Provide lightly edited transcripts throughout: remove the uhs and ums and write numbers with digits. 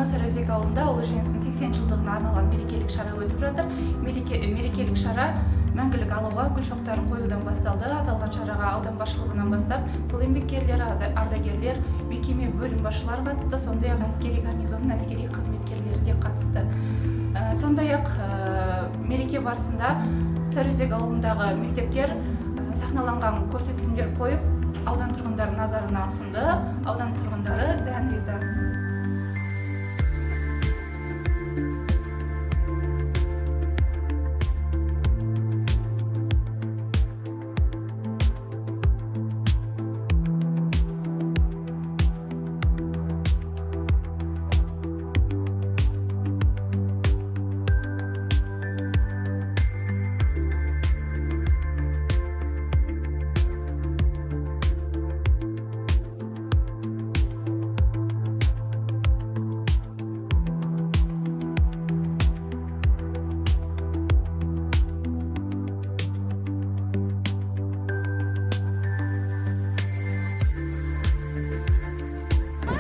Жаңа Сарыөзек ауылында Ұлы жеңістің 80 жылдығына арналған мерекелік шара өтіп жатыр. Мерекелік шара мәңгілік алауға гүл шоқтарын қоюдан басталды. Аталған шараға аудан басшылығынан бастап тыл еңбеккерлері, ардагерлер, мекеме бөлім басшылары қатысты, сондай-ақ әскери гарнизонның әскери қызметкерлері де қатысты. Сондай-ақ мереке барысында Сарыөзек ауылындағы мектептер сахналанған көрсетілімдер қойып, аудан тұрғындары назарына ұсынды. Аудан тұрғындары дән риза.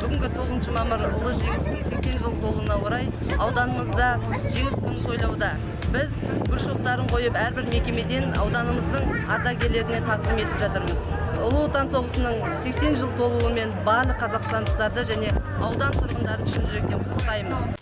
Бүгінгі 9 мамыр Ұлы жеңістің 80 жыл толуына орай ауданымызда жеңіс күнін тойлауда. Біз гүл шоқтарын қойып, әрбір мекемеден ауданымыздың ардагерлеріне тағзым етіп жатырмыз. Ұлы Отан соғысының 80 жыл толуымен барлық қазақстандықтарды және аудан тұрғындарын шын жүректен құттықтаймыз.